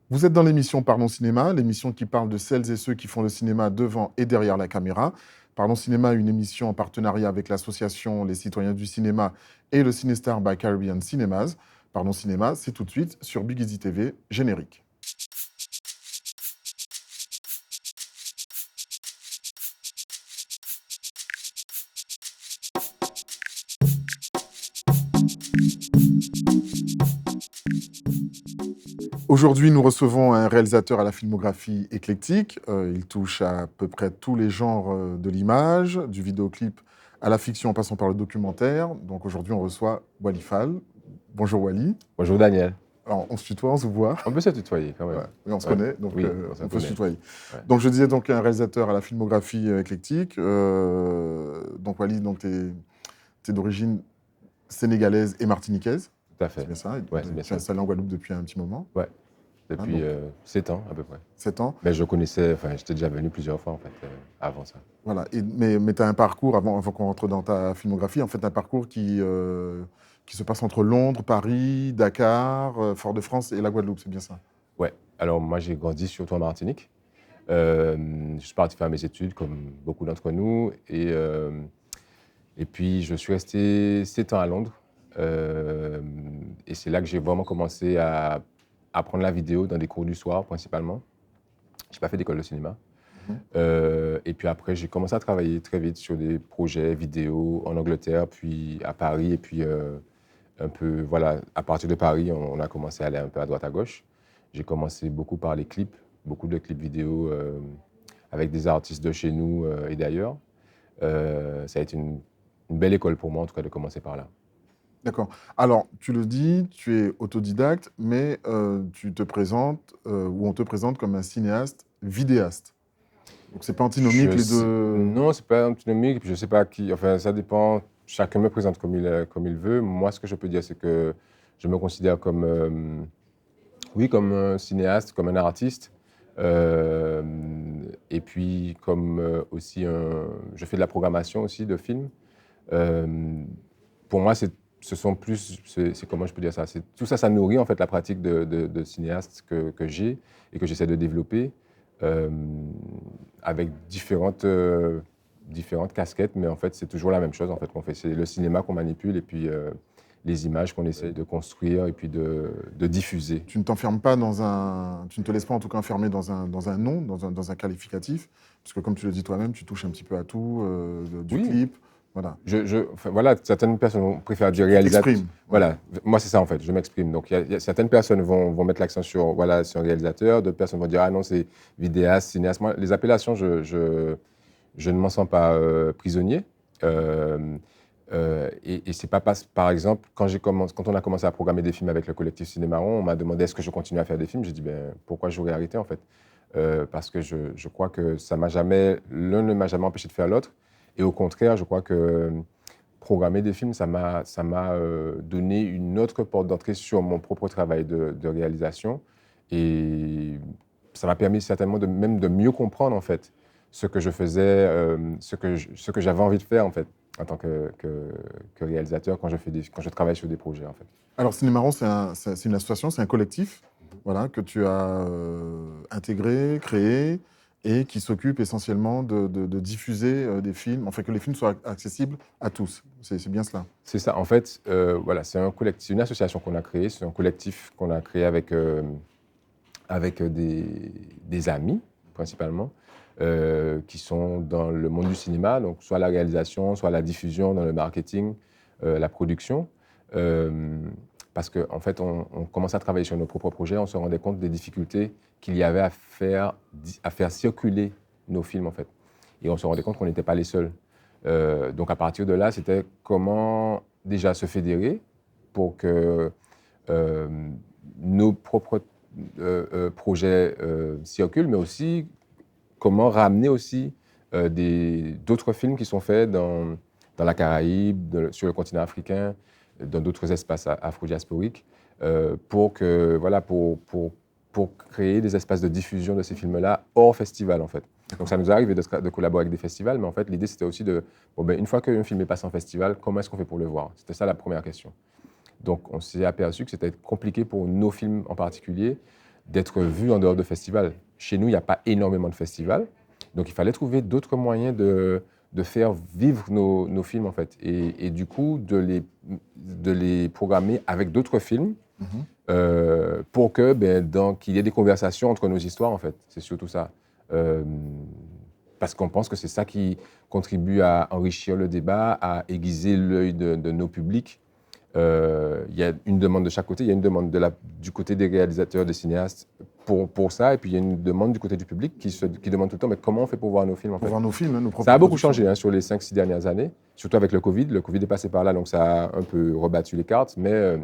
Vous êtes dans l'émission Parlons Cinéma, l'émission qui parle de celles et ceux qui font le cinéma devant et derrière la caméra. Parlons Cinéma, une émission en partenariat avec l'association Les Citoyens du Cinéma et le Cinestar by Caribbean Cinemas. Parlons Cinéma, c'est tout de suite sur Big Easy TV, générique. Aujourd'hui, nous recevons un réalisateur à la filmographie éclectique. Il touche à peu près tous les genres de l'image, du vidéoclip à la fiction en passant par le documentaire. Donc aujourd'hui, on reçoit Wally Fall. Bonjour Wally. Bonjour Daniel. Alors, on se tutoie, on se voit. On peut se tutoyer quand même. Ouais, oui, on se Ouais. connaît, donc Oui, on peut se tutoyer. Ouais. Donc je disais donc un réalisateur à la filmographie éclectique. Donc Wally, t'es d'origine sénégalaise et martiniquaise. Tout à C'est fait. bien ça. Ouais, c'est bien Tu es ça. installé en Guadeloupe depuis un petit moment. Ouais, depuis donc, 7 ans à peu près. 7 ans. Mais je connaissais, enfin j'étais déjà venu plusieurs fois en fait avant ça. Voilà. Mais tu as un parcours, avant qu'on rentre dans ta filmographie, en fait, un parcours qui se passe entre Londres, Paris, Dakar, Fort-de-France et la Guadeloupe, c'est bien ça? Ouais, alors moi j'ai grandi surtout en Martinique. Je suis parti faire mes études comme beaucoup d'entre nous et puis je suis resté 7 ans à Londres. Et c'est là que j'ai vraiment commencé à apprendre la vidéo dans des cours du soir principalement. Je n'ai pas fait d'école de cinéma. Mhm. Et puis après, j'ai commencé à travailler très vite sur des projets vidéo en Angleterre, puis à Paris. Et puis un peu, voilà, à partir de Paris, on a commencé à aller un peu à droite à gauche. J'ai commencé beaucoup par les clips, beaucoup de clips vidéo avec des artistes de chez nous et d'ailleurs. Ça a été une belle école pour moi, en tout cas, de commencer par là. D'accord. Alors, tu le dis, tu es autodidacte, mais tu te présentes, ou on te présente comme un cinéaste vidéaste. Donc, c'est pas antinomique les deux. Non, c'est pas antinomique. Je sais pas qui. Enfin, ça dépend. Chacun me présente comme il veut. Moi, ce que je peux dire, c'est que je me considère comme, oui, comme un cinéaste, comme un artiste. Euh, et puis, comme aussi je fais de la programmation aussi de films. Euh, pour moi, ce sont plus. C'est comment je peux dire ça? Tout ça, ça nourrit en fait la pratique de cinéaste que j'ai et que j'essaie de développer. Euh, avec différentes casquettes, mais en fait, c'est toujours la même chose en fait, qu'on fait. C'est le cinéma qu'on manipule et puis les images qu'on essaie de construire et puis de diffuser. Tu ne t'enfermes pas tu ne te laisses pas en tout cas enfermer dans un nom, dans un qualificatif, parce que comme tu le dis toi-même, tu touches un petit peu à tout, du Oui, clip, voilà. enfin, voilà, certaines personnes préfèrent dire Tu réalisateur. t'exprimes. Voilà, moi c'est ça en fait, je m'exprime. Donc certaines personnes vont mettre l'accent sur, voilà, sur un réalisateur, d'autres personnes vont dire ah non, c'est vidéaste, cinéaste. Moi, les appellations, je ne m'en sens pas prisonnier. Et c'est pas par exemple, quand on a commencé à programmer des films avec le collectif Cinémaron, on m'a demandé est-ce que je continue à faire des films. J'ai dit ben, pourquoi j'aurais arrêté en fait. Parce que je crois que l'un ne m'a jamais empêché de faire l'autre. Et au contraire, je crois que programmer des films, ça m'a donné une autre porte d'entrée sur mon propre travail de réalisation. Et ça m'a permis certainement même de mieux comprendre en fait ce que je faisais, ce que j'avais envie de faire en fait en tant que réalisateur quand quand je travaille sur des projets en fait. Alors, Cinémaron, c'est une association, c'est un collectif, voilà, que tu as intégré, créé, et qui s'occupe essentiellement de diffuser des films, enfin que les films soient accessibles à tous. C'est bien cela. C'est ça, en fait, voilà, c'est un collectif, une association qu'on a créée, c'est un collectif qu'on a créé avec des amis, principalement, qui sont dans le monde du cinéma, donc soit la réalisation, soit la diffusion, dans le marketing, la production. Euh, Parce qu'en fait, on commençait à travailler sur nos propres projets, on se rendait compte des difficultés qu'il y avait à faire circuler nos films, en fait. Et on se rendait compte qu'on n'était pas les seuls. Donc à partir de là, c'était comment déjà se fédérer pour que euh, nos propres projets circulent, mais aussi comment ramener aussi d'autres films qui sont faits dans la Caraïbe, sur le continent africain, dans d'autres espaces afro-diasporiques, voilà, pour créer des espaces de diffusion de ces films-là hors festival, en fait. Donc ça nous arrive de collaborer avec des festivals, mais en fait, l'idée, c'était aussi une fois qu'un film est passé en festival, comment est-ce qu'on fait pour le voir? C'était ça la première question. Donc on s'est aperçu que c'était compliqué pour nos films en particulier d'être vu en dehors de festivals. Chez nous, il n'y a pas énormément de festivals, donc il fallait trouver d'autres moyens de faire vivre nos films, en fait, et du coup, de les programmer avec d'autres films pour que, qu'il y ait des conversations entre nos histoires, en fait. C'est surtout ça. Parce qu'on pense que c'est ça qui contribue à enrichir le débat, à aiguiser l'œil de nos publics. Il y a une demande de chaque côté. Il y a une demande du côté des réalisateurs, des cinéastes pour ça. Et puis, il y a une demande du côté du public qui demande tout le temps mais comment on fait pour voir nos films, en fait. Pour voir nos films, nos propres Ça a beaucoup productions. changé sur les 5-6 dernières années, surtout avec le Covid. Le Covid est passé par là, donc ça a un peu rebattu les cartes. Mais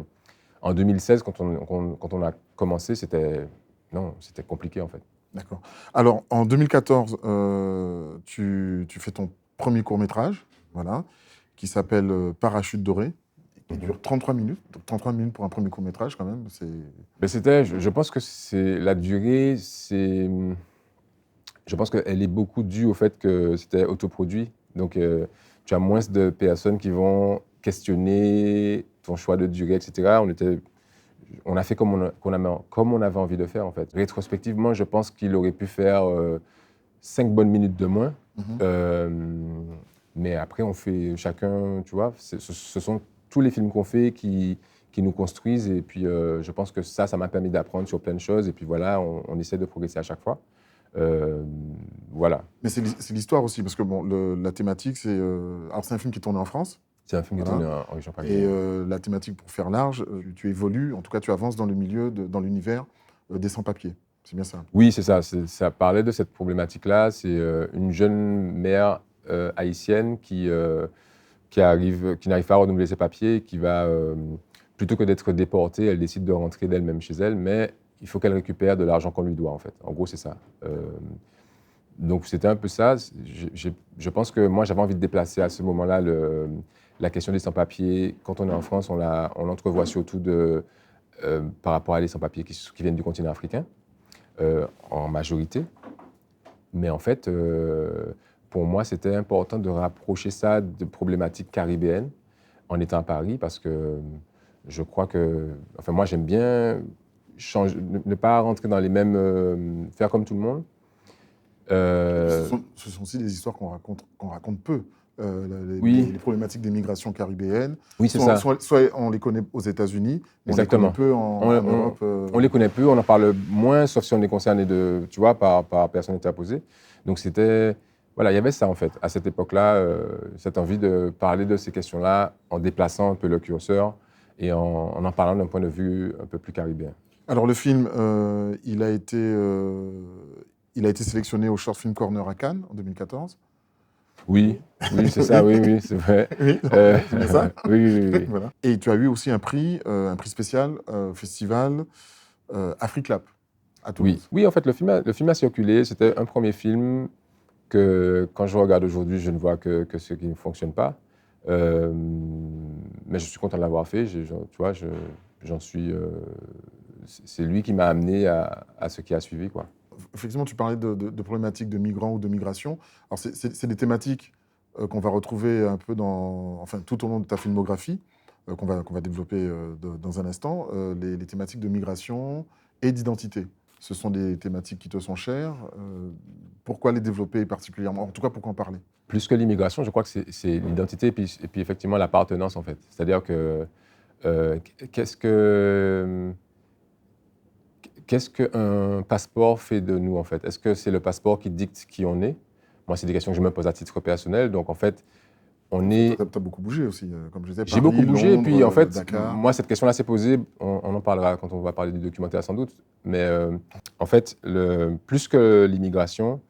en 2016, quand on a commencé, c'était compliqué, en fait. D'accord. Alors, en 2014, tu fais ton premier court-métrage, voilà, qui s'appelle Parachute doré, qui dure 33 minutes. Donc 33 minutes pour un premier court-métrage, quand même, c'est... Mais je pense que la durée, je pense qu'elle est beaucoup due au fait que c'était autoproduit. Donc, tu as moins de personnes qui vont questionner ton choix de durée, etc. On a fait comme on avait envie de faire, en fait. Rétrospectivement, je pense qu'il aurait pu faire 5 bonnes minutes de moins. Mais après, on fait chacun, tu vois, ce sont tous les films qu'on fait qui nous construisent. Et puis, je pense que ça m'a permis d'apprendre sur plein de choses. Et puis voilà, on essaie de progresser à chaque fois. Voilà. Mais c'est l'histoire aussi, parce que bon, la thématique, c'est... alors, c'est un film qui est tourné en France. C'est un film qui est tourné en région Et parisienne. la thématique, pour faire large, tu évolues, en tout cas, tu avances dans le milieu, dans l'univers des sans-papiers. C'est bien ça. Oui, c'est ça. Ça parlait de cette problématique-là. C'est une jeune mère haïtienne qui n'arrive pas à renouveler ses papiers, qui va, plutôt que d'être déportée, elle décide de rentrer d'elle-même chez elle, mais il faut qu'elle récupère de l'argent qu'on lui doit, en fait. En gros, c'est ça. Donc, c'était un peu ça. Je pense que moi, j'avais envie de déplacer à ce moment-là la question des sans-papiers. Quand on est en France, on l'entrevoit surtout par rapport à les sans-papiers qui viennent du continent africain, en majorité. Mais en fait, pour moi, c'était important de rapprocher ça de problématiques caribéennes en étant à Paris, parce que je crois que... Enfin, moi, j'aime bien ne pas rentrer dans les mêmes... faire comme tout le monde. Ce sont aussi des histoires qu'on raconte peu. Oui. Les problématiques des migrations caribéennes. Oui, c'est ça. Soit on les connaît aux États-Unis, mais exactement. on les connaît peu en Europe. On les connaît peu, on en parle moins, sauf si on est concerné tu vois, par personne interposée. Donc c'était... Voilà, il y avait ça, en fait, à cette époque-là, cette envie de parler de ces questions-là en déplaçant un peu le curseur et en parlant d'un point de vue un peu plus caribéen. Alors, le film, il a été sélectionné au Short Film Corner à Cannes en 2014. Oui, c'est ça, oui, c'est vrai. Oui, c'est bien ça. Oui. Voilà. Et tu as eu aussi un prix spécial festival Africlap à Toulouse. Oui, en fait, le film a circulé. C'était un premier film que, quand je regarde aujourd'hui, je ne vois que ce qui ne fonctionne pas. Mais je suis content de l'avoir fait. Tu vois, j'en suis... c'est lui qui m'a amené à ce qui a suivi, quoi. Effectivement, tu parlais de problématiques de migrants ou de migration. Alors, c'est des thématiques qu'on va retrouver un peu tout au long de ta filmographie, qu'on va développer dans un instant. Les thématiques de migration et d'identité. Ce sont des thématiques qui te sont chères. Pourquoi les développer particulièrement? En tout cas, pourquoi en parler? Plus que l'immigration, je crois que c'est l'identité et puis effectivement l'appartenance, en fait. C'est-à-dire que qu'est-ce qu'un passeport fait de nous, en fait? Est-ce que c'est le passeport qui dicte qui on est? Moi, c'est des questions que je me pose à titre personnel. Donc, en fait, on est... Tu as beaucoup bougé aussi, comme je disais. J'ai beaucoup bougé. Londres, et puis, en fait, Dakar. moi, cette question-là s'est posée. On en parlera quand on va parler du documentaire, sans doute. Mais en fait, plus que l'immigration,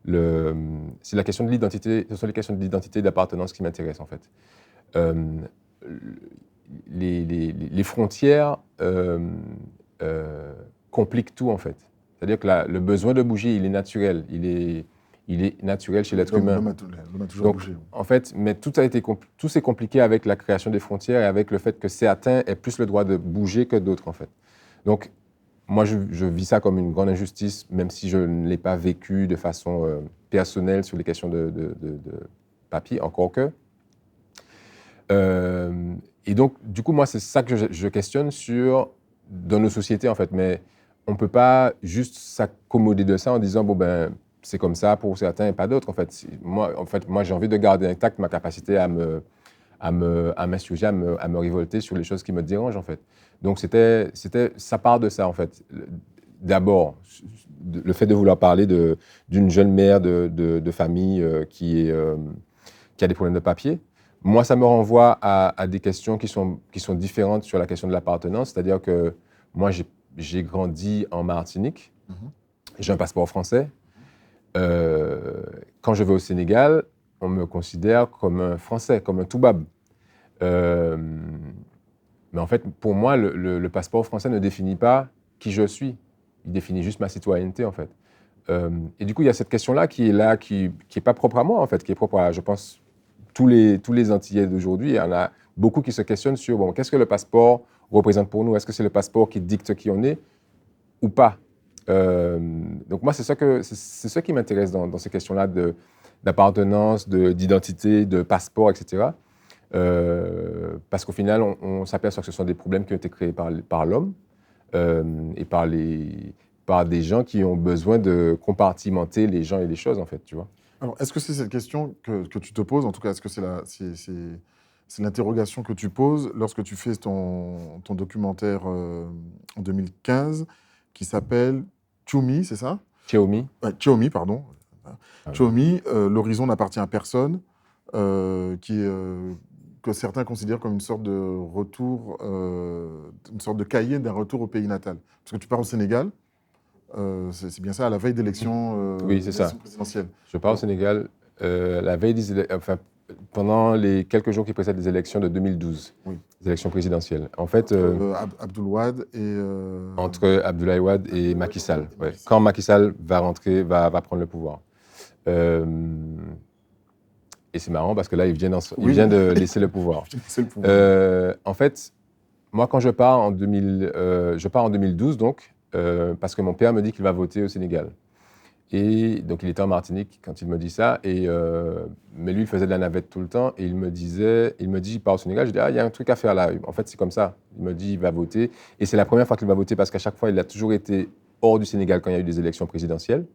c'est la question de l'identité. Ce sont les questions de l'identité et d'appartenance qui m'intéressent, en fait. Les frontières compliquent tout, en fait. C'est-à-dire que le besoin de bouger, il est naturel. Il est naturel chez l'être humain. L'homme a toujours Donc, bougé. en fait, mais tout s'est compliqué avec la création des frontières et avec le fait que certains aient plus le droit de bouger que d'autres, en fait. Donc, moi, je vis ça comme une grande injustice, même si je ne l'ai pas vécu de façon personnelle sur les questions de papier, encore que. Et donc, du coup, moi, c'est ça que je questionne dans nos sociétés, en fait. Mais on ne peut pas juste s'accommoder de ça en disant, bon, ben, c'est comme ça pour certains et pas d'autres. Moi, j'ai envie de garder intacte ma capacité à m'insurger, à me révolter sur les choses qui me dérangent, en fait. Donc, ça part de ça, en fait. D'abord, le fait de vouloir parler d'une jeune mère de famille qui a des problèmes de papier. Moi, ça me renvoie à des questions qui sont différentes sur la question de l'appartenance. C'est-à-dire que moi, j'ai grandi en Martinique. J'ai un passeport français. Quand je vais au Sénégal, on me considère comme un Français, comme un Toubab. Mais en fait, pour moi, le passeport français ne définit pas qui je suis. Il définit juste ma citoyenneté, en fait. Et du coup, il y a cette question-là, qui est pas propre à moi, en fait, qui est propre à, je pense, tous les Antillais d'aujourd'hui. Il y en a beaucoup qui se questionnent sur, bon, qu'est-ce que le passeport représente pour nous? Est-ce que c'est le passeport qui dicte qui on est ou pas? Donc moi, c'est ça qui m'intéresse dans ces questions-là d'appartenance, d'identité, de passeport, etc. Parce qu'au final, on s'aperçoit que ce sont des problèmes qui ont été créés par l'homme et par des gens qui ont besoin de compartimenter les gens et les choses, en fait, tu vois. Alors, est-ce que c'est cette question que tu te poses? En tout cas, est-ce que c'est l'interrogation que tu poses lorsque tu fais ton documentaire en 2015 qui s'appelle Tchoumi, c'est ça? Xiaomi. Tchoumi, pardon. Ah, Tchoumi, l'horizon n'appartient à personne, que certains considèrent comme une sorte de retour, une sorte de cahier d'un retour au pays natal. Parce que tu pars au Sénégal, c'est bien ça, à la veille oui, c'est ça. présidentielles. Je pars au Sénégal la veille pendant les quelques jours qui précèdent les élections de 2012, Oui. les élections présidentielles. En fait, Abdoul Wade et... entre Abdoulaye Wade et Macky Sall. Ouais. Quand Macky Sall va prendre le pouvoir. Et c'est marrant parce que là, il vient de laisser le pouvoir. C'est le pouvoir. En fait, moi, quand je pars en 2012, donc, parce que mon père me dit qu'il va voter au Sénégal. Et donc, il était en Martinique quand il me dit ça. Mais lui, il faisait de la navette tout le temps. Et il me dit, il part au Sénégal. Je dis, il y a un truc à faire là. En fait, c'est comme ça. Il me dit, il va voter. Et c'est la première fois qu'il va voter parce qu'à chaque fois, il a toujours été hors du Sénégal quand il y a eu des élections présidentielles.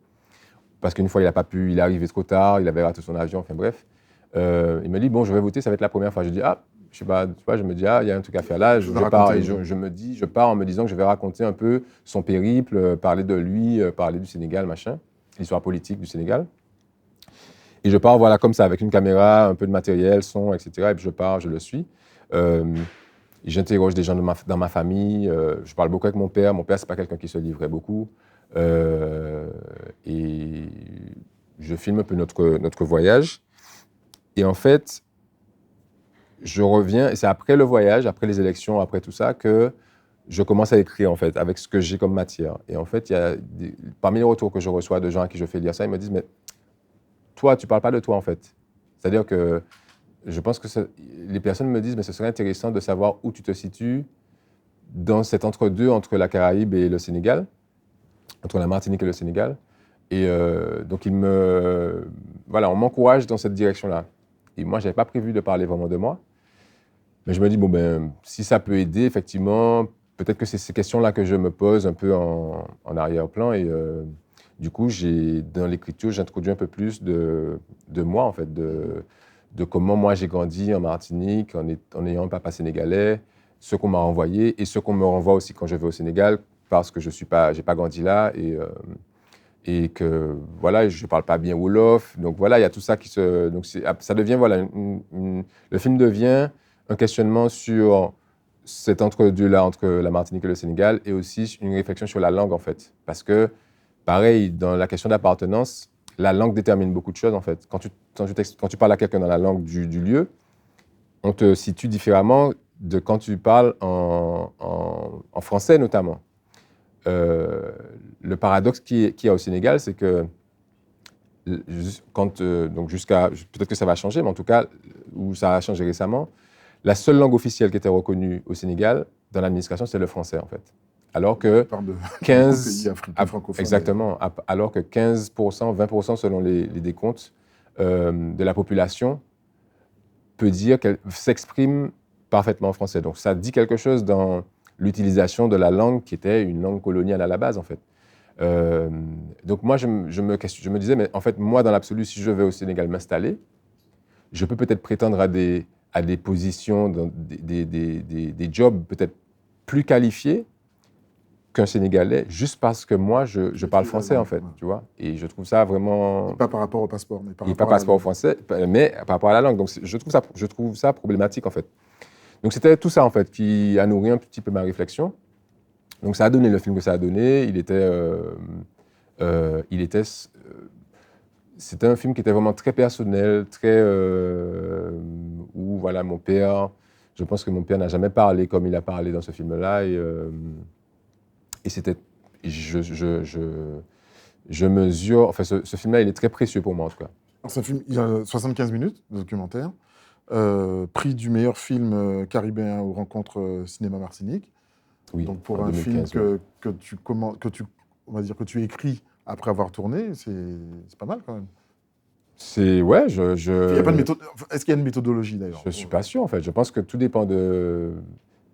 Parce qu'une fois, il n'a pas pu, il est arrivé trop tard, il avait raté son avion, enfin bref. Il me dit, bon, je vais voter, ça va être la première fois. Je dis, je sais pas, je me dis, il y a un truc à faire là. Je pars et je pars en me disant que je vais raconter un peu son périple, parler de lui, parler du Sénégal, machin, l'histoire politique du Sénégal. Et je pars, voilà, comme ça, avec une caméra, un peu de matériel, son, etc. Et puis je pars, je le suis. J'interroge des gens dans ma famille. Je parle beaucoup avec mon père. Mon père, c'est pas quelqu'un qui se livrait beaucoup. Et je filme un peu notre voyage. Et en fait, je reviens, et c'est après le voyage, après les élections, après tout ça, que je commence à écrire, en fait, avec ce que j'ai comme matière. Et en fait, parmi les retours que je reçois de gens à qui je fais lire ça, ils me disent, mais toi, tu ne parles pas de toi, en fait. C'est-à-dire que je pense que les personnes me disent, mais ce serait intéressant de savoir où tu te situes dans cet entre-deux entre la Caraïbe et le Sénégal, entre la Martinique et le Sénégal. Et donc, on m'encourage dans cette direction-là. Et moi, je n'avais pas prévu de parler vraiment de moi. Mais je me dis, si ça peut aider, effectivement, peut-être que c'est ces questions-là que je me pose un peu en arrière-plan. Et du coup, dans l'écriture, j'introduis un peu plus de moi, en fait, de comment moi j'ai grandi en Martinique, en ayant un papa sénégalais, ce qu'on m'a renvoyé et ce qu'on me renvoie aussi quand je vais au Sénégal, parce que je n'ai pas grandi là. Et que, voilà, je ne parle pas bien Wolof. Donc, voilà, il y a tout ça donc, ça devient, voilà, le film devient un questionnement sur cet entre-deux-là, entre la Martinique et le Sénégal, et aussi une réflexion sur la langue, en fait. Parce que, pareil, dans la question d'appartenance, la langue détermine beaucoup de choses, en fait. Quand tu parles à quelqu'un dans la langue du lieu, on te situe différemment de quand tu parles en français, notamment. Le paradoxe qu'il y a au Sénégal, c'est que donc peut-être que ça va changer, mais en tout cas, où ça a changé récemment, la seule langue officielle qui était reconnue au Sénégal dans l'administration, c'est le français, en fait. Alors que 15 exactement, alors que 15%, 20% selon les décomptes de la population peut dire qu'elle s'exprime parfaitement en français. Donc ça dit quelque chose dans l'utilisation de la langue qui était une langue coloniale à la base, en fait. Donc moi, je me disais, mais en fait, moi, dans l'absolu, si je vais au Sénégal m'installer, je peux peut-être prétendre à des positions, dans des jobs peut-être plus qualifiés qu'un Sénégalais, juste parce que moi, je parle français, en fait, tu vois. Et je trouve ça vraiment... Pas par rapport au passeport, mais par Et rapport pas à la passeport langue. français, mais par rapport à la langue. Donc, je trouve ça problématique, en fait. Donc, c'était tout ça, en fait, qui a nourri un petit peu ma réflexion. Donc, ça a donné le film que ça a donné. C'était un film qui était vraiment très personnel, où, voilà, je pense que mon père n'a jamais parlé comme il a parlé dans ce film-là. Et c'était, je mesure, enfin, ce film-là, il est très précieux pour moi, en tout cas. Alors, c'est un film, il y a 75 minutes de documentaire, prix du meilleur film caribéen aux rencontres cinéma Martinique. Oui, Donc pour en un 2015, film ouais. on va dire que tu écris après avoir tourné, c'est pas mal quand même. Ouais, Il y a pas de méthode. Est-ce qu'il y a une méthodologie d'ailleurs? je suis pas sûr, en fait. Je pense que tout dépend de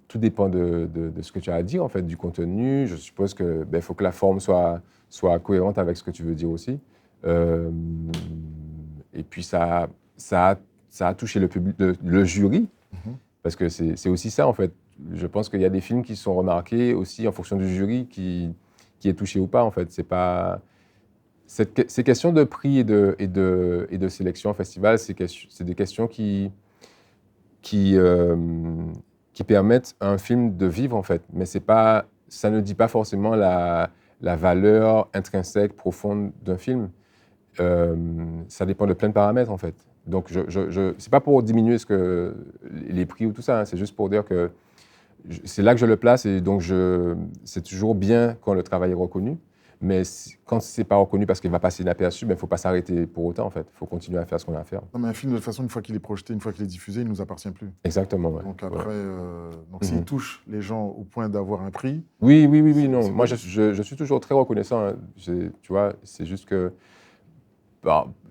ce que tu as à dire, en fait, du contenu. Je suppose que faut que la forme soit cohérente avec ce que tu veux dire aussi. Euh, et puis ça a touché le public, le jury, Mhm. parce que c'est aussi ça, en fait. Je pense qu'il y a des films qui sont remarqués aussi en fonction du jury qui est touché ou pas, en fait. C'est pas... Ces questions de prix et de sélection au festival, c'est des questions qui, euh, qui permettent à un film de vivre, en fait. Mais ça ne dit pas forcément la valeur intrinsèque, profonde d'un film. Ça dépend de plein de paramètres, en fait. Donc, c'est pas pour diminuer les prix ou tout ça, hein, c'est juste pour dire que c'est là que je le place, et donc c'est toujours bien quand le travail est reconnu. Mais quand c'est pas reconnu parce qu'il va passer inaperçu, il ne faut pas s'arrêter pour autant, en fait. Il faut continuer à faire ce qu'on a à faire. Non, mais un film, de toute façon, une fois qu'il est projeté, une fois qu'il est diffusé, il ne nous appartient plus. Exactement, ouais. Donc Ouais. après, s'il Mhm. touche les gens au point d'avoir un prix, Oui, non. c'est Moi, bon. je suis toujours très reconnaissant, hein. Tu vois, c'est juste que,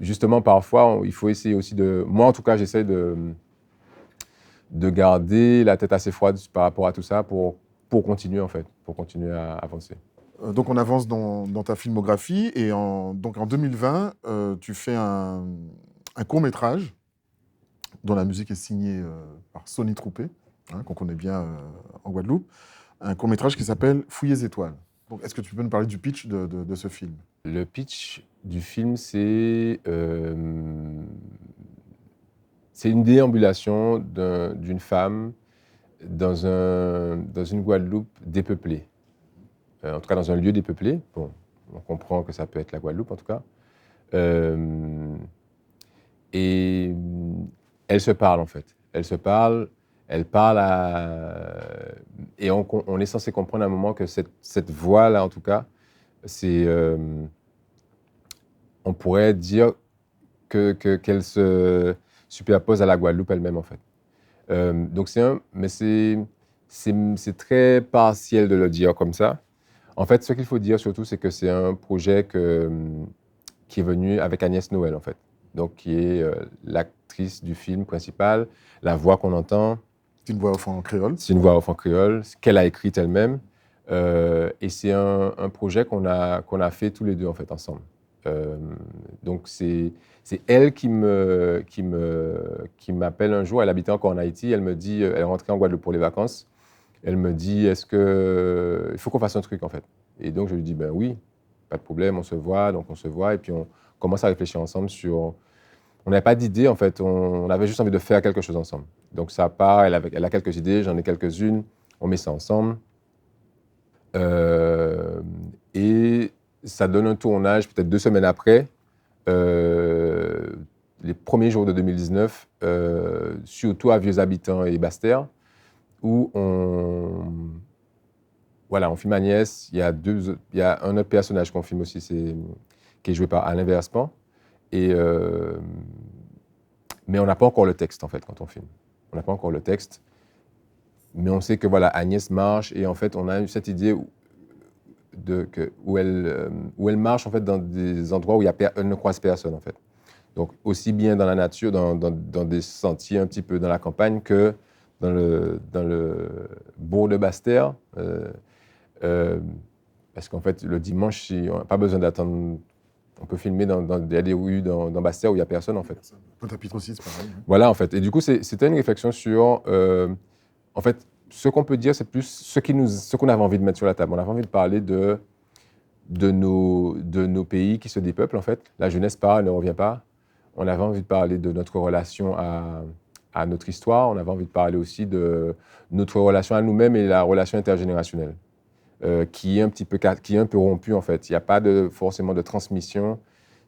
justement, parfois, il faut essayer aussi de... Moi, en tout cas, j'essaie de garder la tête assez froide par rapport à tout ça pour continuer, en fait, pour continuer à avancer. Donc on avance dans ta filmographie et donc en 2020, tu fais un court-métrage dont la musique est signée par Sonny Troupé, hein, qu'on connaît bien en Guadeloupe, un court-métrage qui s'appelle Fouilles étoiles. Donc est-ce que tu peux nous parler du pitch de ce film? Le pitch du film, c'est une déambulation d'une femme dans une Guadeloupe dépeuplée. En tout cas, dans un lieu dépeuplé. Bon, on comprend que ça peut être la Guadeloupe, en tout cas. Et elles se parlent, en fait. Elles se parlent, elles parlent et on est censé comprendre à un moment que cette voix-là, en tout cas, on pourrait dire qu'elle se superpose à la Guadeloupe elle-même, en fait. Donc mais c'est très partiel de le dire comme ça. En fait, ce qu'il faut dire surtout, c'est que c'est un projet qui est venu avec Agnès Noël, en fait. Donc, qui est l'actrice du film principal, la voix qu'on entend. C'est une voix off en créole. C'est une voix off en créole, qu'elle a écrite elle-même. Et c'est un projet qu'on a fait tous les deux, en fait, ensemble. Donc, c'est elle qui m'appelle un jour. Elle habitait encore en Haïti. Elle me dit, elle est rentrée en Guadeloupe pour les vacances. Elle me dit, il faut qu'on fasse un truc, en fait. Et donc, je lui dis, ben oui, pas de problème, on se voit. Donc, on se voit et puis on commence à réfléchir ensemble sur... On n'avait pas d'idée, en fait. On avait juste envie de faire quelque chose ensemble. Donc, ça part, elle a quelques idées, j'en ai quelques-unes. On met ça ensemble. Et ça donne un tournage, peut-être 2 semaines après, les premiers jours de 2019, surtout à Vieux-Habitants et Basse-Terre, où on filme Agnès. Il y a un autre personnage qu'on filme aussi, qui est joué par Alain Verspan. Mais on n'a pas encore le texte, en fait, quand on filme. On n'a pas encore le texte. Mais on sait que voilà, Agnès marche, et en fait, on a eu cette idée où elle marche, en fait, dans des endroits où elle ne croise personne, en fait. Donc, aussi bien dans la nature, dans des sentiers un petit peu dans la campagne, que dans le bourg de Basse-Terre. Parce qu'en fait, le dimanche, on n'a pas besoin d'attendre. On peut filmer il y a des rues dans Basse-Terre où il n'y a personne, en fait. Pointe-à-Pitre aussi, c'est pareil. Voilà, en fait. Et du coup, c'était une réflexion sur... en fait, ce qu'on peut dire, c'est plus ce qu'on avait envie de mettre sur la table. On avait envie de parler de nos pays qui se dépeuplent, en fait. La jeunesse part, elle ne revient pas. On avait envie de parler de notre relation à notre histoire. On avait envie de parler aussi de notre relation à nous-mêmes et la relation intergénérationnelle, qui est un peu rompue, en fait. Il n'y a pas forcément de transmission,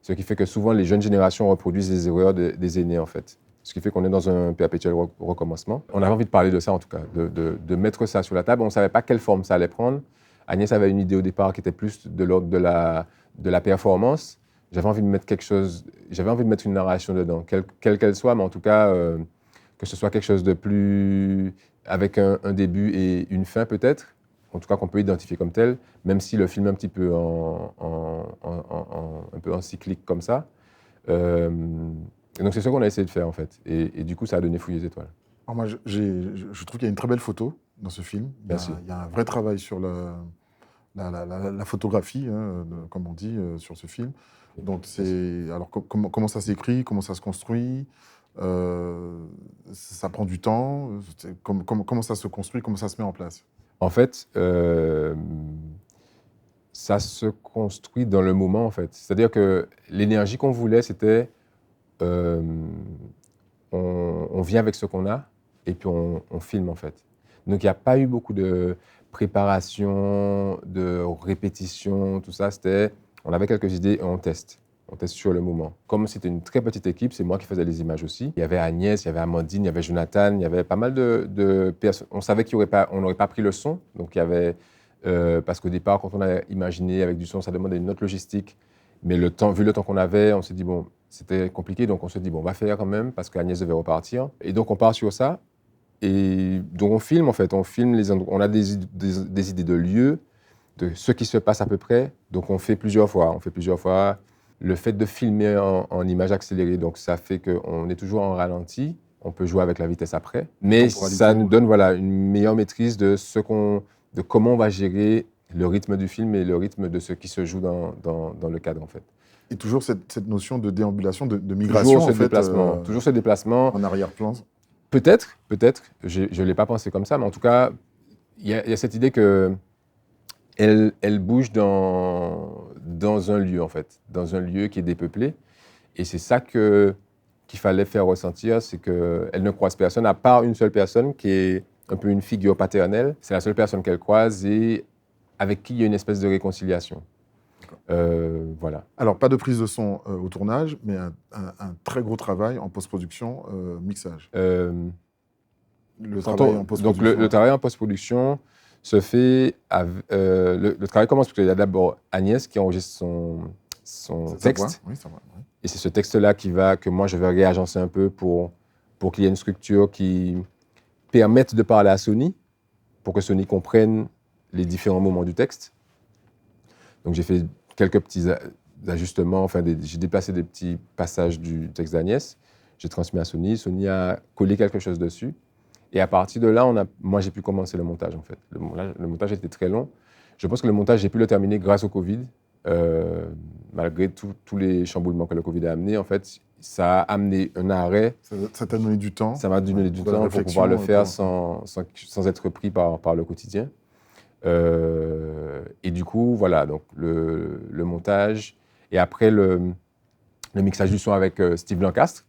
ce qui fait que souvent, les jeunes générations reproduisent les erreurs des aînés, en fait. Ce qui fait qu'on est dans un perpétuel recommencement. On avait envie de parler de ça, en tout cas, de mettre ça sur la table. On ne savait pas quelle forme ça allait prendre. Agnès avait une idée au départ qui était plus de l'ordre de la performance. J'avais envie de mettre une narration dedans, quelle qu'elle soit, mais en tout cas, que ce soit quelque chose de plus... avec un début et une fin, peut-être, en tout cas qu'on peut identifier comme tel, même si le film est un petit peu un peu en cyclique comme ça. Et donc, c'est ce qu'on a essayé de faire, en fait. Et du coup, ça a donné Fouille les étoiles. Alors moi, je trouve qu'il y a une très belle photo dans ce film. Merci. Il y a un vrai travail sur la photographie, hein, comme on dit, sur ce film. Donc, alors, comment ça s'écrit, comment ça se construit, ça prend du temps, comment ça se construit, comment ça se met en place? En fait, ça se construit dans le moment, en fait. C'est-à-dire que l'énergie qu'on voulait, c'était... on vient avec ce qu'on a et puis on filme, en fait. Donc, il n'y a pas eu beaucoup de préparation, de répétition, tout ça. On avait quelques idées et on teste. On teste sur le moment. Comme c'était une très petite équipe, c'est moi qui faisais les images aussi. Il y avait Agnès, il y avait Amandine, il y avait Jonathan, il y avait pas mal de personnes. On savait qu'on n'aurait pas pris le son. Donc, il y avait... parce qu'au départ, quand on a imaginé avec du son, ça demandait une autre logistique. Mais vu le temps qu'on avait, on s'est dit, bon, c'était compliqué. Donc, on s'est dit, bon, on va faire quand même parce qu'Agnès devait repartir. Et donc, on part sur ça. Et donc, on filme, en fait. On filme les endroits. On a des idées de lieux, de ce qui se passe à peu près. Donc, on fait plusieurs fois. Le fait de filmer en image accélérée, donc ça fait qu'on est toujours en ralenti. On peut jouer avec la vitesse après. Mais ça nous donne une meilleure maîtrise de comment on va gérer le rythme du film et le rythme de ce qui se joue dans le cadre, en fait. Et toujours cette notion de déambulation, de migration, toujours ce déplacement. En arrière-plan. Peut-être, je ne l'ai pas pensé comme ça, mais en tout cas, il y a cette idée qu'elle bouge dans un lieu, en fait, dans un lieu qui est dépeuplé. Et c'est ça qu'il fallait faire ressentir, c'est qu'elle ne croise personne, à part une seule personne qui est un peu une figure paternelle. C'est la seule personne qu'elle croise et avec qui il y a une espèce de réconciliation. Voilà. Alors, pas de prise de son au tournage, mais un très gros travail en post-production, mixage. Le travail en post-production se fait... le travail commence parce qu'il y a d'abord Agnès qui enregistre son texte. Oui, ça va. Oui. Et c'est ce texte-là que moi, je vais réagencer un peu pour qu'il y ait une structure qui permette de parler à Sony, pour que Sony comprenne les différents moments du texte. Donc, j'ai fait quelques petits ajustements, j'ai déplacé des petits passages du texte d'Agnès, j'ai transmis à Sony, Sony a collé quelque chose dessus. Et à partir de là, moi, j'ai pu commencer le montage, en fait. Le montage était très long. Je pense que le montage, j'ai pu le terminer grâce au Covid. Malgré tous les chamboulements que le Covid a amenés, en fait, ça a amené un arrêt. Ça t'a donné du temps. Ça m'a donné du temps pour pouvoir le faire sans être pris par le quotidien. Et du coup, voilà, donc le montage. Et après, le mixage du son avec Steve Lancastre.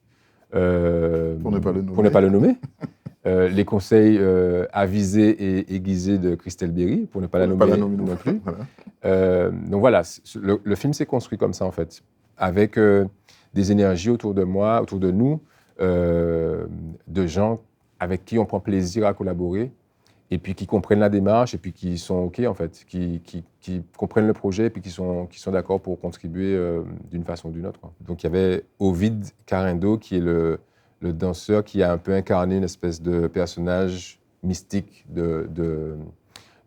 Pour ne pas le nommer. Les conseils avisés et aiguisés de Christelle Berry, pour ne pas la nommer non plus. Voilà. Donc voilà, le film s'est construit comme ça, en fait, avec des énergies autour de moi, autour de nous, de gens avec qui on prend plaisir à collaborer, et puis qui comprennent la démarche, et puis qui sont OK, en fait, qui comprennent le projet, et puis qui sont d'accord pour contribuer d'une façon ou d'une autre. Donc il y avait Ovid Carindo, qui est le danseur qui a un peu incarné une espèce de personnage mystique de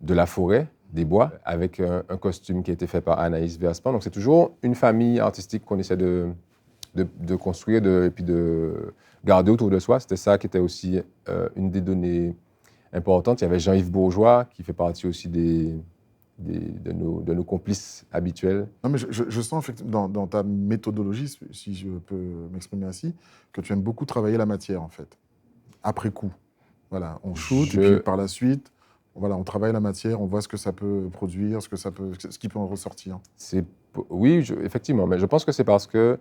la forêt, des bois, avec un costume qui a été fait par Anaïs Verspan. Donc c'est toujours une famille artistique qu'on essaie de de construire et puis de garder autour de soi. C'était ça qui était aussi une des données importantes. Il y avait Jean-Yves Bourgeois, qui fait partie aussi de nos complices habituels. Non, mais je sens effectivement dans ta méthodologie, si je peux m'exprimer ainsi, que tu aimes beaucoup travailler la matière, en fait, après coup. Voilà, on shoot, et puis par la suite, voilà, on travaille la matière, on voit ce que ça peut produire, ce qui peut en ressortir. Oui, effectivement, mais je pense que c'est parce que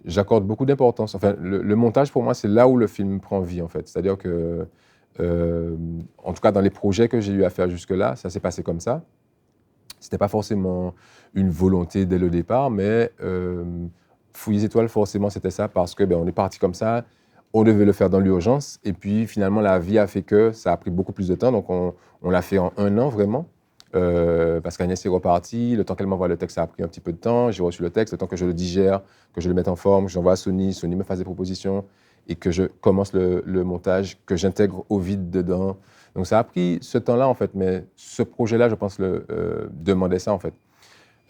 j'accorde beaucoup d'importance. Enfin, le montage, pour moi, c'est là où le film prend vie, en fait. C'est-à-dire que, en tout cas, dans les projets que j'ai eu à faire jusque-là, ça s'est passé comme ça. C'était pas forcément une volonté dès le départ, mais Fouilles étoiles, forcément, c'était ça parce que on est parti comme ça. On devait le faire dans l'urgence. Et puis, finalement, la vie a fait que ça a pris beaucoup plus de temps. Donc, on l'a fait en 1 an, vraiment. Parce qu'Agnès est repartie. Le temps qu'elle m'envoie le texte, ça a pris un petit peu de temps. J'ai reçu le texte. Le temps que je le digère, que je le mette en forme, que j'envoie à Sony. Sony me fasse des propositions et que je commence le montage, que j'intègre au vide dedans. Donc, ça a pris ce temps-là, en fait. Mais ce projet-là, je pense, demandait ça, en fait.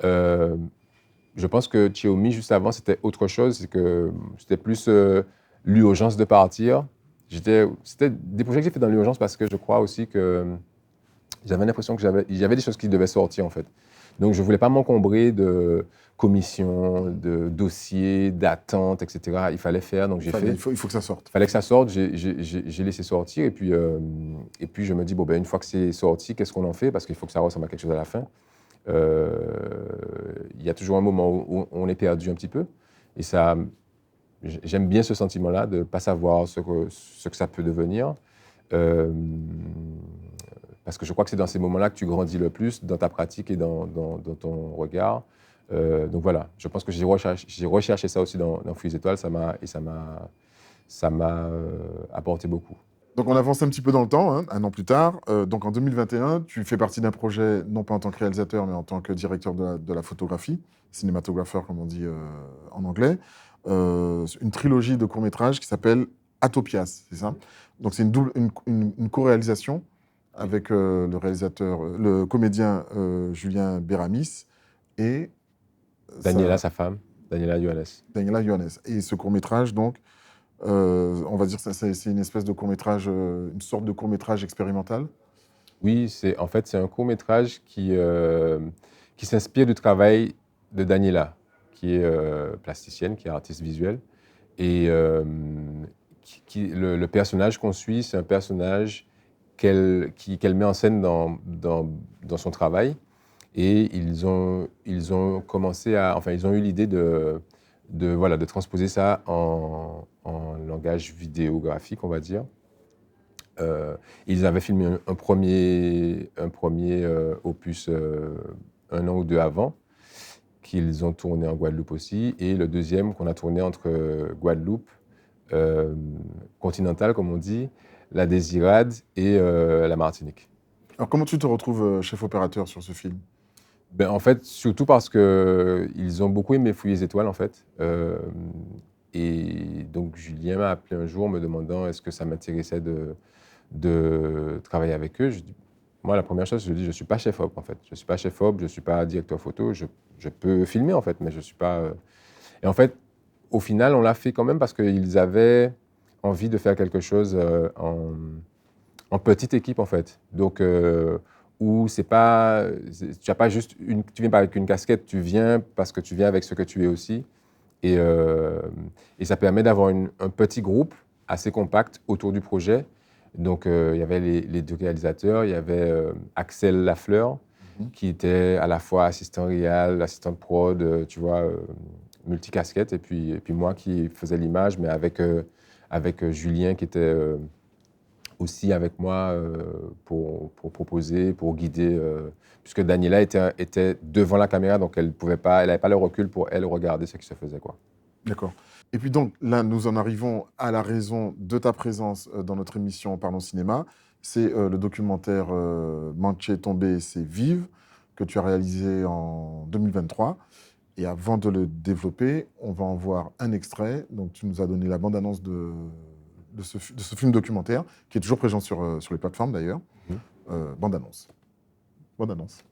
Je pense que Tchéomi, juste avant, c'était autre chose. C'est que c'était plus l'urgence de partir. C'était des projets que j'ai fait dans l'urgence parce que je crois aussi que j'avais l'impression qu'il y avait des choses qui devaient sortir, en fait. Donc, je ne voulais pas m'encombrer de commissions, de dossiers, d'attentes, etc. Il fallait faire, donc j'ai fait. Il faut que ça sorte. Il fallait que ça sorte, j'ai laissé sortir. Et puis, je me dis, une fois que c'est sorti, qu'est-ce qu'on en fait? Parce qu'il faut que ça ressemble à quelque chose à la fin. Il y a toujours un moment où on est perdu un petit peu. Et ça, j'aime bien ce sentiment-là de ne pas savoir ce que ça peut devenir. Parce que je crois que c'est dans ces moments-là que tu grandis le plus dans ta pratique et dans ton regard. Donc voilà, je pense que j'ai recherché ça aussi dans Fouilles étoiles, ça m'a apporté beaucoup. Donc on avance un petit peu dans le temps, hein, 1 an plus tard. Donc en 2021, tu fais partie d'un projet, non pas en tant que réalisateur, mais en tant que directeur de la photographie, cinématographeur comme on dit en anglais, une trilogie de courts-métrages qui s'appelle Atopias, c'est ça? Donc c'est une co-réalisation avec le comédien Julien Béramis et Daniela, sa femme, Daniela Johannes. Daniela Johannes. Et ce court-métrage, donc, on va dire que c'est une espèce de court-métrage, une sorte de court-métrage expérimental. Oui, c'est un court-métrage qui s'inspire du travail de Daniela, qui est plasticienne, qui est artiste visuelle. Et le personnage qu'on suit, c'est un personnage qu'elle met en scène dans son travail. Et ils ont eu l'idée de transposer ça en langage vidéographique, on va dire. Ils avaient filmé un premier opus 1 an ou 2 avant, qu'ils ont tourné en Guadeloupe aussi, et le deuxième qu'on a tourné entre Guadeloupe, continentale comme on dit, la Désirade et la Martinique. Alors comment tu te retrouves chef opérateur sur ce film? En fait, surtout parce qu'ils ont beaucoup aimé Fouilles étoiles, en fait. Et donc, Julien m'a appelé un jour me demandant est-ce que ça m'intéressait de travailler avec eux. Moi, la première chose, je dis, je ne suis pas chef-op, en fait. Je ne suis pas chef-op, je ne suis pas directeur photo. Je peux filmer, en fait, mais je ne suis pas... Et en fait, au final, on l'a fait quand même parce qu'ils avaient envie de faire quelque chose en petite équipe, en fait. Donc... où tu viens pas avec une casquette, tu viens parce que tu viens avec ce que tu es aussi. Et ça permet d'avoir un petit groupe assez compact autour du projet. Donc, il y avait les 2 réalisateurs, il y avait Axel Lafleur, qui était à la fois assistant réal, assistant de prod, tu vois, multicasquette, et puis moi qui faisais l'image, mais avec Julien qui était... aussi avec moi pour proposer, pour guider, puisque Daniela était devant la caméra, donc elle n'avait pas le recul pour elle regarder ce qui se faisait, quoi. D'accord. Et puis donc là, nous en arrivons à la raison de ta présence dans notre émission Parlons Cinéma. C'est le documentaire Manché tombé, c'est Vive, que tu as réalisé en 2023. Et avant de le développer, on va en voir un extrait. Donc tu nous as donné la bande-annonce de ce film documentaire, qui est toujours présent sur les plateformes d'ailleurs. Bande-annonce. Bande-annonce.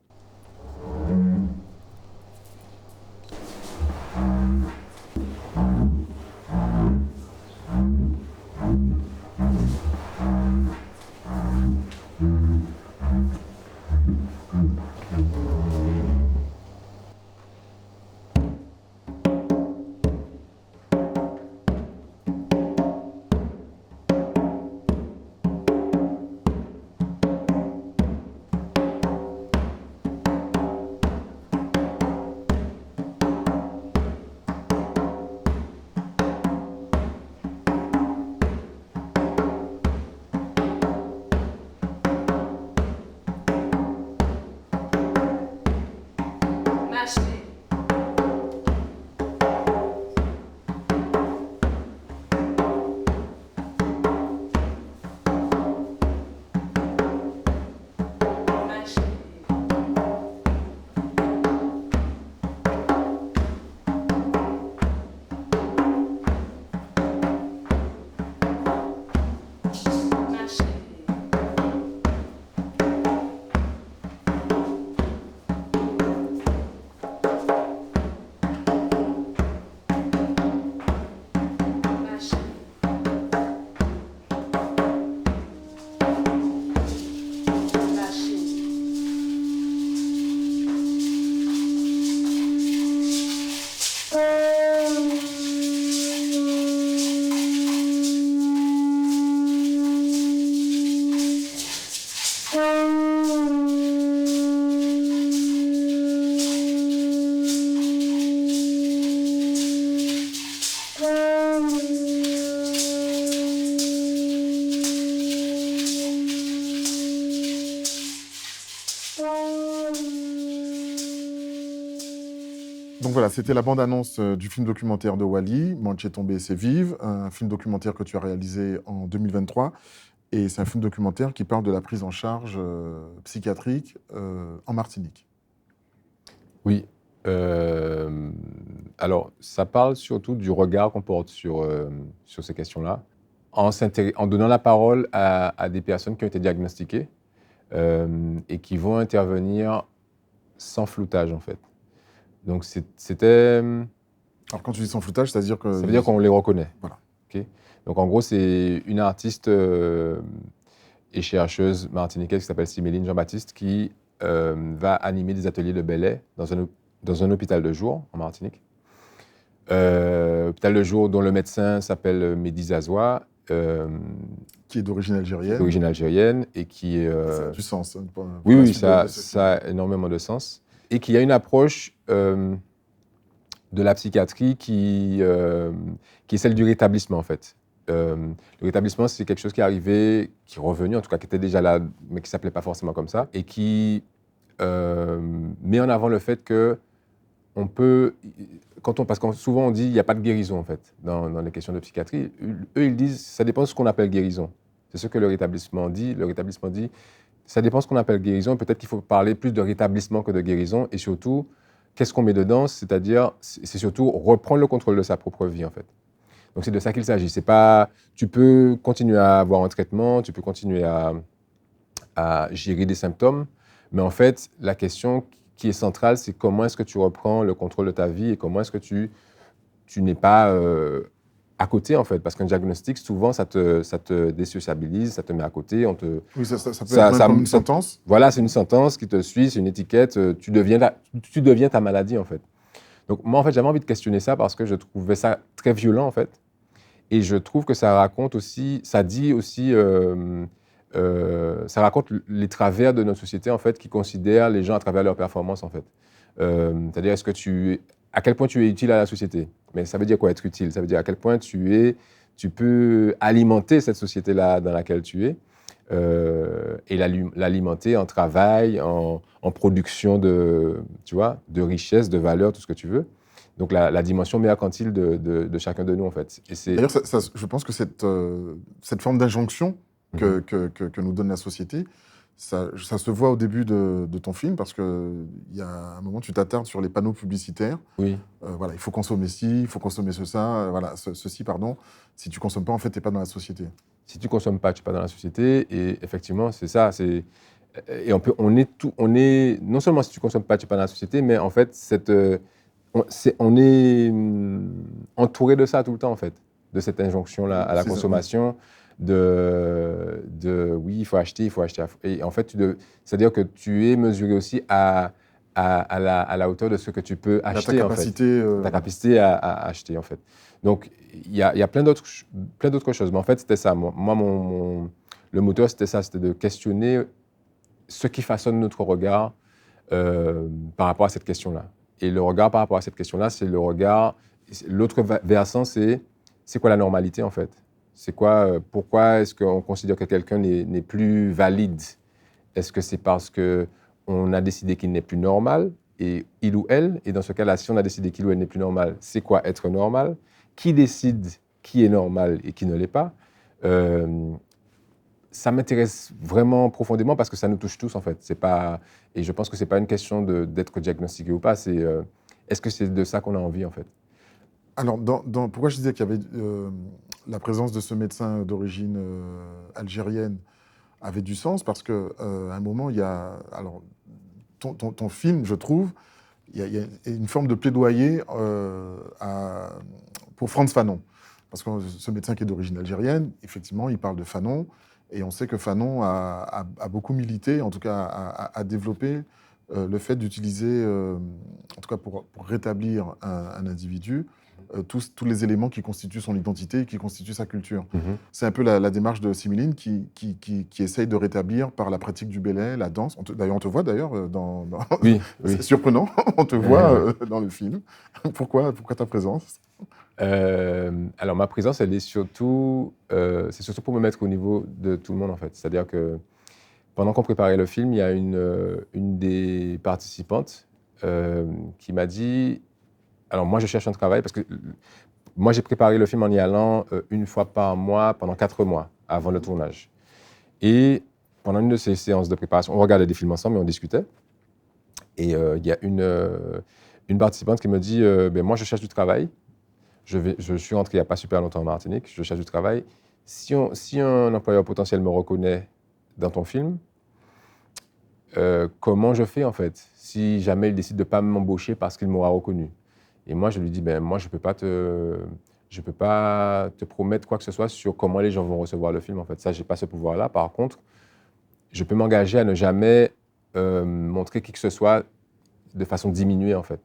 voilà, c'était la bande-annonce du film documentaire de Wally, Manche est tombé, c'est vive, un film documentaire que tu as réalisé en 2023. Et c'est un film documentaire qui parle de la prise en charge psychiatrique en Martinique. Oui. Euh, alors, ça parle surtout du regard qu'on porte sur ces questions-là, en donnant la parole à des personnes qui ont été diagnostiquées et qui vont intervenir sans floutage, en fait. Donc, c'était... Alors, quand tu dis sans floutage, c'est-à-dire que... Ça veut dire qu'on les reconnaît. Voilà. Okay. Donc, en gros, c'est une artiste et chercheuse martiniquaise qui s'appelle Siméline Jean-Baptiste qui va animer des ateliers de ballet dans un hôpital de jour en Martinique. Hôpital de jour dont le médecin s'appelle Mehdi Zazoua. Qui est d'origine algérienne. D'origine algérienne et qui est... Ça a du sens. Hein, oui, ça a énormément de sens. Et qui a une approche de la psychiatrie qui est celle du rétablissement, en fait. Le rétablissement, c'est quelque chose qui est arrivé, qui est revenu, en tout cas qui était déjà là, mais qui ne s'appelait pas forcément comme ça, et qui met en avant le fait que on peut, parce que souvent on dit il n'y a pas de guérison en fait dans les questions de psychiatrie. Eux ils disent ça dépend de ce qu'on appelle guérison. C'est ce que le rétablissement dit. Le rétablissement dit ça dépend de ce qu'on appelle guérison. Peut-être qu'il faut parler plus de rétablissement que de guérison, et surtout qu'est-ce qu'on met dedans, c'est-à-dire c'est surtout reprendre le contrôle de sa propre vie en fait. Donc c'est de ça qu'il s'agit. C'est pas, tu peux continuer à avoir un traitement, tu peux continuer à gérer des symptômes, mais en fait la question qui est centrale, c'est comment est-ce que tu reprends le contrôle de ta vie et comment est-ce que tu n'es pas à côté, en fait. Parce qu'un diagnostic, souvent, ça te désociabilise, ça te met à côté. Oui, ça peut être comme une sentence. Voilà, c'est une sentence qui te suit, c'est une étiquette. Tu deviens ta maladie, en fait. Donc, moi, en fait, j'avais envie de questionner ça parce que je trouvais ça très violent, en fait. Et je trouve que ça raconte aussi, ça dit aussi... ça raconte les travers de notre société, en fait, qui considère les gens à travers leurs performances, en fait. C'est-à-dire, à quel point tu es utile à la société. Mais ça veut dire quoi, être utile? Ça veut dire à quel point tu peux alimenter cette société-là dans laquelle tu es, et l'alimenter en travail, en production de richesses, de valeurs, tout ce que tu veux. Donc, la dimension mercantile de chacun de nous, en fait. D'ailleurs, je pense que cette forme d'injonction que nous donne la société, ça se voit au début de ton film, parce qu'il y a un moment, tu t'attardes sur les panneaux publicitaires. Oui. Voilà, il faut consommer ci, il faut consommer ceci, pardon. Si tu ne consommes pas, en fait, tu n'es pas dans la société. Si tu ne consommes pas, tu n'es pas dans la société. Et effectivement, c'est ça. Et non seulement si tu ne consommes pas, tu n'es pas dans la société, mais en fait, on est entouré de ça tout le temps, en fait, de cette injonction-là à la consommation. Oui, il faut acheter. Et en fait, c'est-à-dire que tu es mesuré aussi à la hauteur de ce que tu peux acheter, ta capacité, en fait. Ta capacité à acheter, en fait. Donc, il y a plein d'autres choses. Mais en fait, c'était ça. Moi, le moteur, c'était ça. C'était de questionner ce qui façonne notre regard par rapport à cette question-là. Et le regard par rapport à cette question-là, c'est le regard... L'autre versant, c'est quoi la normalité, en fait? C'est quoi, pourquoi est-ce qu'on considère que quelqu'un n'est plus valide? Est-ce que c'est parce qu'on a décidé qu'il n'est plus normal, et il ou elle? Et dans ce cas-là, si on a décidé qu'il ou elle n'est plus normal, c'est quoi être normal? Qui décide qui est normal et qui ne l'est pas? Ça m'intéresse vraiment profondément parce que ça nous touche tous, en fait. Et je pense que ce n'est pas une question d'être diagnostiqué ou pas, c'est est-ce que c'est de ça qu'on a envie, en fait? Alors, pourquoi je disais qu'il y avait la présence de ce médecin d'origine algérienne avait du sens, parce qu'à un moment, il y a... Alors, ton film, je trouve, il y a une forme de plaidoyer pour Frantz Fanon. Parce que ce médecin qui est d'origine algérienne, effectivement, il parle de Fanon, et on sait que Fanon a beaucoup milité, en tout cas a développé le fait d'utiliser, en tout cas pour rétablir un individu, tous les éléments qui constituent son identité, qui constituent sa culture. Mm-hmm. C'est un peu la démarche de Siméline qui essaye de rétablir par la pratique du ballet, la danse. D'ailleurs, on te voit dans... Oui. C'est surprenant, on te voit dans le film. Pourquoi ta présence? Alors, ma présence, c'est surtout pour me mettre au niveau de tout le monde, en fait. C'est-à-dire que pendant qu'on préparait le film, il y a une des participantes qui m'a dit alors moi, je cherche un travail parce que moi, j'ai préparé le film en y allant une fois par mois pendant 4 mois avant le tournage. Et pendant une de ces séances de préparation, on regardait des films ensemble et on discutait. Et il y a une participante qui me dit ben, moi, je cherche du travail. Je suis rentré il n'y a pas super longtemps en Martinique. Je cherche du travail. Si un employeur potentiel me reconnaît dans ton film, comment je fais en fait si jamais il décide de ne pas m'embaucher parce qu'il m'aura reconnu? Et moi, je lui dis, ben, moi, je ne peux pas te promettre quoi que ce soit sur comment les gens vont recevoir le film. En fait, ça, je n'ai pas ce pouvoir-là. Par contre, je peux m'engager à ne jamais montrer qui que ce soit de façon diminuée, en fait.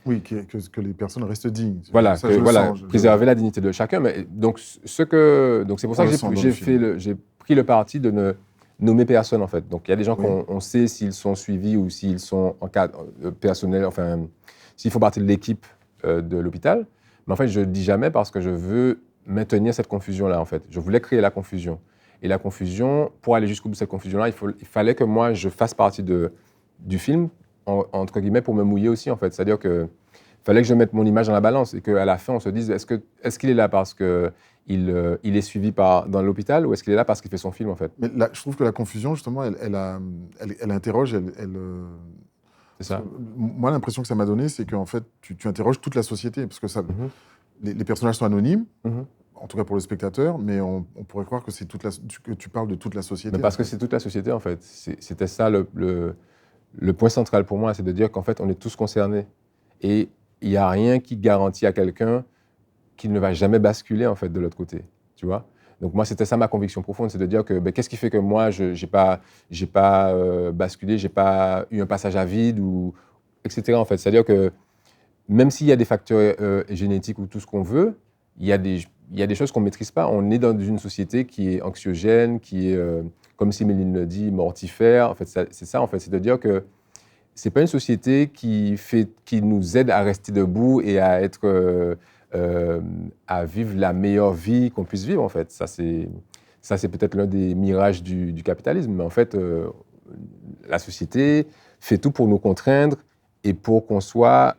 Oui, que les personnes restent dignes. Voilà, Ça, je le sens, préserver la dignité de chacun. Mais, donc, c'est pour ça que j'ai pris le parti de ne nommer personne, en fait. Donc, il y a des gens qu'on sait s'ils sont suivis ou s'ils sont en cadre personnel, enfin, s'ils font partie de l'équipe de l'hôpital. Mais en fait, je ne le dis jamais parce que je veux maintenir cette confusion-là, en fait. Je voulais créer la confusion. Et la confusion, pour aller jusqu'au bout de cette confusion-là, il fallait que moi, je fasse partie du film, entre guillemets, pour me mouiller aussi, en fait. C'est-à-dire que fallait que je mette mon image dans la balance et qu'à la fin, on se dise, est-ce qu'il est là parce qu'il est suivi dans l'hôpital ou est-ce qu'il est là parce qu'il fait son film, en fait? Mais là, je trouve que la confusion, justement, elle interroge, C'est ça. Moi, l'impression que ça m'a donné, c'est qu'en fait, tu interroges toute la société, parce que les personnages sont anonymes, en tout cas pour le spectateur, mais on pourrait croire que que tu parles de toute la société. Mais parce que c'est toute la société, en fait. C'était ça le point central pour moi, c'est de dire qu'en fait, on est tous concernés. Et il n'y a rien qui garantit à quelqu'un qu'il ne va jamais basculer, en fait, de l'autre côté, tu vois? Donc moi, c'était ça ma conviction profonde, c'est de dire que qu'est-ce qui fait que moi, je n'ai pas basculé, je n'ai pas eu un passage à vide, etc. En fait. C'est-à-dire que même s'il y a des facteurs génétiques ou tout ce qu'on veut, il y a des choses qu'on ne maîtrise pas. On est dans une société qui est anxiogène, qui est, comme Méline le dit, mortifère. En fait, c'est ça, en fait, c'est de dire que ce n'est pas une société qui nous aide à rester debout et à vivre la meilleure vie qu'on puisse vivre, en fait. Ça, c'est peut-être l'un des mirages du capitalisme. Mais en fait, la société fait tout pour nous contraindre et pour qu'on soit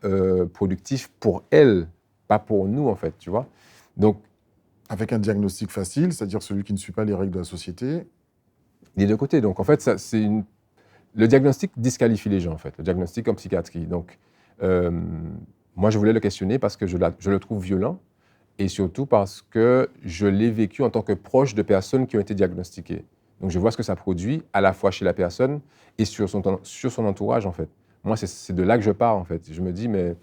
productif pour elle, pas pour nous, en fait, tu vois. Donc, avec un diagnostic facile, c'est-à-dire celui qui ne suit pas les règles de la société. Des deux côtés. Donc, en fait, le diagnostic disqualifie les gens, en fait, le diagnostic en psychiatrie. Donc, moi, je voulais le questionner parce que je le trouve violent et surtout parce que je l'ai vécu en tant que proche de personnes qui ont été diagnostiquées. Donc, je vois ce que ça produit à la fois chez la personne et sur son entourage, en fait. Moi, c'est de là que je pars, en fait. Je me dis, mais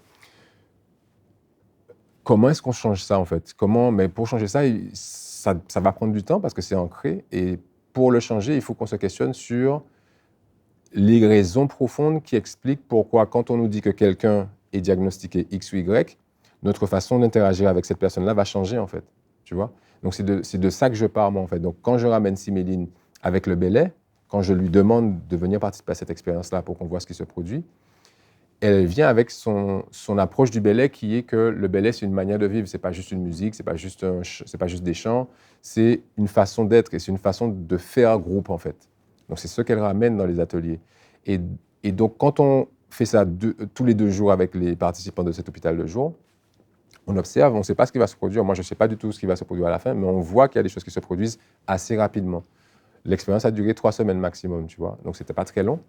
comment est-ce qu'on change ça, en fait? Mais pour changer ça, ça va prendre du temps parce que c'est ancré. Et pour le changer, il faut qu'on se questionne sur les raisons profondes qui expliquent pourquoi, quand on nous dit que quelqu'un est diagnostiqué X ou Y, notre façon d'interagir avec cette personne-là va changer, en fait. Tu vois? Donc, c'est de ça que je pars, moi, en fait. Donc, quand je ramène Méline avec le Belay, quand je lui demande de venir participer à cette expérience-là pour qu'on voit ce qui se produit, elle vient avec son approche du Belay qui est que le Belay, c'est une manière de vivre. C'est pas juste une musique, c'est pas juste des chants, c'est une façon d'être et c'est une façon de faire groupe, en fait. Donc, c'est ce qu'elle ramène dans les ateliers. Et donc, quand on fait ça tous les 2 jours avec les participants de cet hôpital de jour, on observe, on ne sait pas ce qui va se produire. Moi, je ne sais pas du tout ce qui va se produire à la fin, mais on voit qu'il y a des choses qui se produisent assez rapidement. L'expérience a duré 3 semaines maximum, tu vois. Donc, ce n'était pas très long.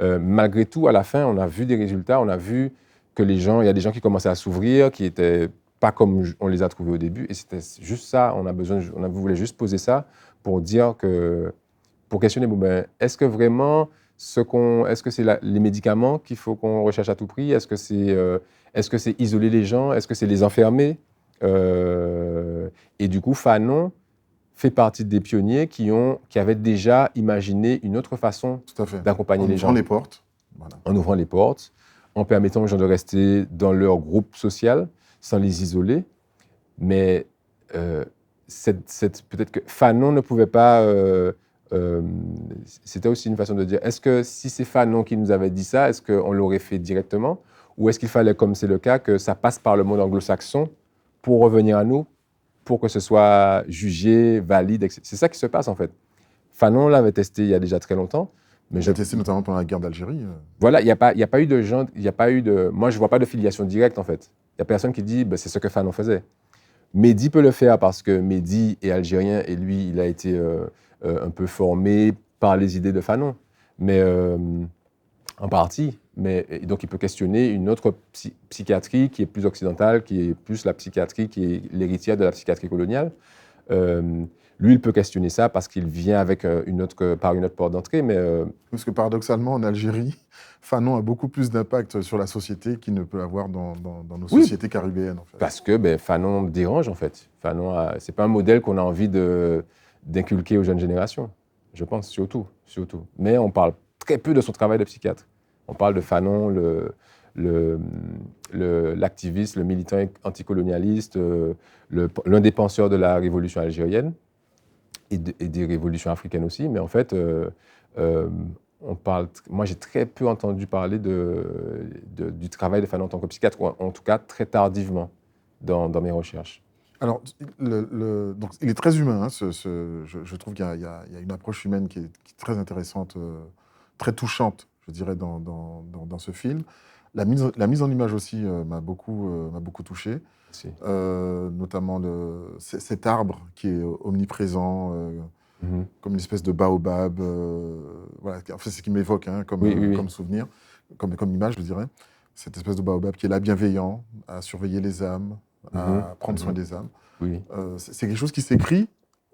Malgré tout, à la fin, on a vu des résultats. On a vu que il y a des gens qui commençaient à s'ouvrir, qui n'étaient pas comme on les a trouvés au début. Et c'était juste ça. On voulait juste poser ça pour dire pour questionner, est-ce que vraiment, est-ce que c'est les médicaments qu'il faut qu'on recherche à tout prix? Est-ce que c'est isoler les gens? Est-ce que c'est les enfermer? Et du coup, Fanon fait partie des pionniers qui avaient déjà imaginé une autre façon d'accompagner les gens. En ouvrant les portes. Voilà. En ouvrant les portes, en permettant aux gens de rester dans leur groupe social, sans les isoler. Mais peut-être que Fanon ne pouvait pas... c'était aussi une façon de dire, est-ce que si c'est Fanon qui nous avait dit ça, est-ce qu'on l'aurait fait directement? Ou est-ce qu'il fallait, comme c'est le cas, que ça passe par le monde anglo-saxon pour revenir à nous, pour que ce soit jugé, valide, etc. C'est ça qui se passe, en fait. Fanon l'avait testé il y a déjà très longtemps. Mais j'ai testé notamment pendant la guerre d'Algérie. Voilà, il n'y a pas eu de gens... Moi, je ne vois pas de filiation directe, en fait. Il n'y a personne qui dit c'est ce que Fanon faisait. Mehdi peut le faire parce que Mehdi est algérien et lui, il a été un peu formé par les idées de Fanon. Mais en partie. Et donc, il peut questionner une autre psychiatrie qui est plus occidentale, qui est plus la psychiatrie qui est l'héritière de la psychiatrie coloniale. Lui, il peut questionner ça parce qu'il vient avec par une autre porte d'entrée. Parce que paradoxalement, en Algérie, Fanon a beaucoup plus d'impact sur la société qu'il ne peut avoir dans nos sociétés caribéennes. En fait. Parce que Fanon dérange, en fait. Fanon, c'est pas un modèle qu'on a envie d'inculquer aux jeunes générations, je pense, surtout. Mais on parle très peu de son travail de psychiatre. On parle de Fanon, l'activiste, le militant anticolonialiste, l'un des penseurs de la révolution algérienne et des révolutions africaines aussi. Mais en fait, moi, j'ai très peu entendu parler du travail de Fanon en tant que psychiatre, ou en tout cas très tardivement dans mes recherches. Alors, donc, il est très humain. Hein, je trouve qu'il y a une approche humaine qui est très intéressante, très touchante, je dirais, dans ce film. La mise en image aussi m'a beaucoup touché. Notamment cet arbre qui est omniprésent, comme une espèce de baobab. Voilà, en fait, c'est ce qui m'évoque comme souvenir, comme image, je dirais. Cette espèce de baobab qui est là, bienveillant, à surveiller les âmes, à prendre soin des âmes. Oui. C'est quelque chose qui s'écrit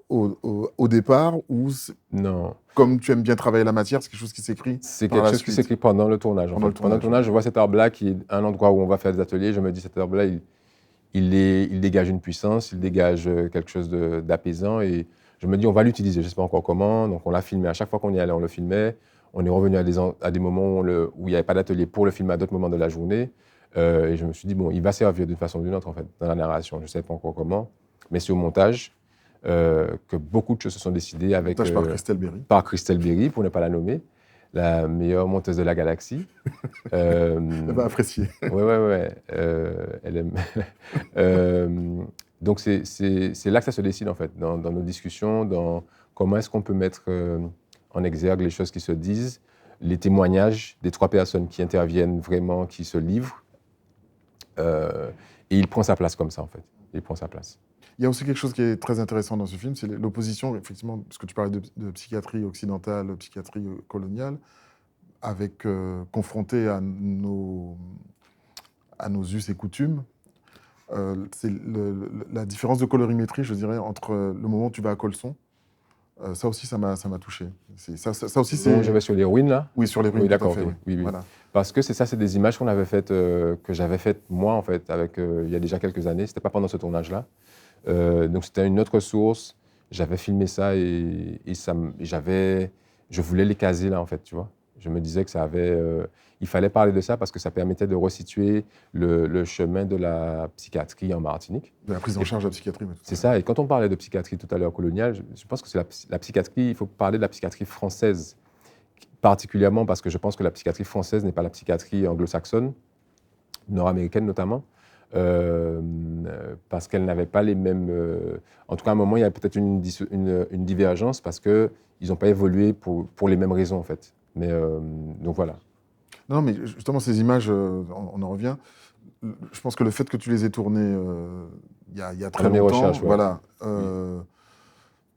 au départ ou non. Comme tu aimes bien travailler la matière, c'est quelque chose qui s'écrit C'est quelque chose qui s'écrit pendant le tournage. Pendant le tournage, je vois cet arbre-là qui est un endroit où on va faire des ateliers. Je me dis, cet arbre-là, il dégage une puissance, il dégage quelque chose d'apaisant. Et je me dis, on va l'utiliser. Je ne sais pas encore comment. Donc, on l'a filmé. À chaque fois qu'on y allait, on le filmait. On est revenu à des moments où il n'y avait pas d'atelier pour le filmer à d'autres moments de la journée. Et je me suis dit, bon, il va servir d'une façon ou d'une autre, en fait, dans la narration. Je ne sais pas encore comment. Mais c'est au montage que beaucoup de choses se sont décidées avec... Montage par Christelle Berry. Par Christelle Berry, pour ne pas la nommer, la meilleure monteuse de la galaxie. Elle va apprécier. Ouais. Elle aime. Donc, c'est là que ça se décide, en fait, dans nos discussions, dans comment est-ce qu'on peut mettre en exergue les choses qui se disent, les témoignages des 3 personnes qui interviennent vraiment, qui se livrent. Et il prend sa place comme ça, en fait. Il prend sa place. Il y a aussi quelque chose qui est très intéressant dans ce film, c'est l'opposition, effectivement, parce que tu parlais de psychiatrie occidentale, psychiatrie coloniale, confrontée à nos us et coutumes. C'est la différence de colorimétrie, je dirais, entre le moment où tu vas à Colson. Ça aussi, ça m'a touché. Ça aussi, c'est... Je vais sur les ruines, là. Oui, sur les ruines, oui, d'accord, fait, oui. Voilà. Parce que c'est des images qu'on avait faites, que j'avais faites moi, en fait, il y a déjà quelques années. C'était pas pendant ce tournage-là. Donc, c'était une autre source. J'avais filmé ça et je voulais les caser là, en fait, tu vois. Je me disais que il fallait parler de ça parce que ça permettait de resituer le chemin de la psychiatrie en Martinique. De la prise en charge de la psychiatrie. C'est ça. Et quand on parlait de psychiatrie tout à l'heure coloniale, je pense que c'est la psychiatrie, il faut parler de la psychiatrie française, particulièrement parce que je pense que la psychiatrie française n'est pas la psychiatrie anglo-saxonne, nord-américaine notamment. Parce qu'elle n'avait pas les mêmes... en tout cas, à un moment, il y avait peut-être une divergence parce qu'ils n'ont pas évolué pour les mêmes raisons, en fait. Mais donc voilà. Non, mais justement, ces images, on en revient. Je pense que le fait que tu les aies tournées il y a très longtemps, recherches, ouais. Voilà,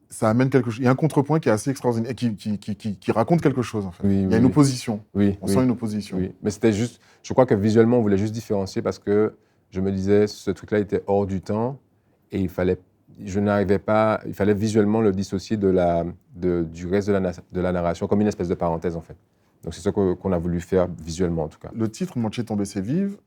ça amène quelque chose. Il y a un contrepoint qui est assez extraordinaire, qui raconte quelque chose, en fait. Il y a une opposition. On sent une opposition. Oui, mais c'était juste... Je crois que visuellement, on voulait juste différencier parce que je me disais, ce truc-là était hors du temps et il fallait visuellement le dissocier du reste de la narration comme une espèce de parenthèse, en fait. Donc c'est ça qu'on a voulu faire visuellement, en tout cas. Le titre « Manché tombé c'est vive »,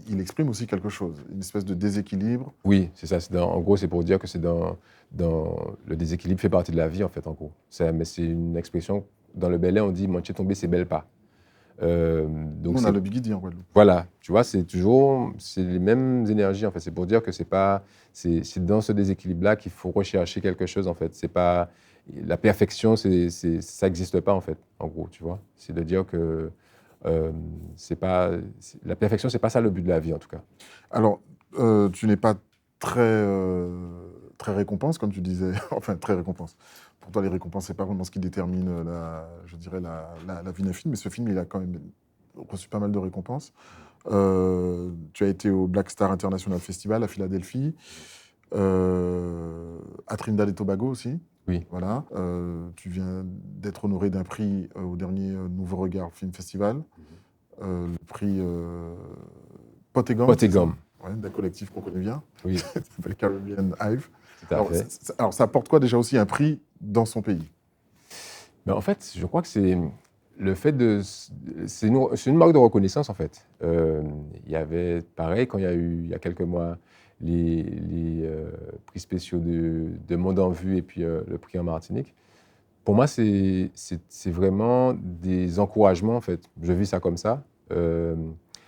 il exprime aussi quelque chose, une espèce de déséquilibre. Oui, c'est ça. En gros, c'est pour dire que le déséquilibre fait partie de la vie, en fait, en gros. Mais c'est une expression, dans le Belay, on dit « Manché tombé c'est belle pas ». Donc on a le Bigidi en Guadeloupe. Voilà, tu vois, c'est les mêmes énergies, en fait. C'est pour dire que c'est dans ce déséquilibre-là qu'il faut rechercher quelque chose, en fait. C'est pas la perfection, ça n'existe pas, en fait, en gros, tu vois. C'est de dire que la perfection, c'est pas ça le but de la vie, en tout cas. Alors, tu n'es pas très récompense, comme tu disais, enfin très récompense. Pour toi, les récompenses, c'est pas vraiment ce qui détermine, la vie d'un film, mais ce film, il a quand même reçu pas mal de récompenses. Tu as été au Black Star International Festival à Philadelphie, à Trinidad et Tobago aussi. Oui, Voilà. Tu viens d'être honoré d'un prix au dernier Nouveau Regard Film Festival. Le prix Pot et Gomme, pot et c'est ça. gomme. Ouais, d'un collectif qu'on connaît bien, Oui, qui s'appelle Caribbean Hive. tout à fait. Alors, ça apporte quoi déjà aussi un prix dans son pays? Mais en fait, je crois que c'est le fait de. C'est une marque de reconnaissance, en fait. Il y avait, pareil, quand il y a eu, il y a quelques mois, les prix spéciaux de Monde en Vue et puis le prix en Martinique. Pour moi, c'est vraiment des encouragements, en fait. Je vis ça comme ça,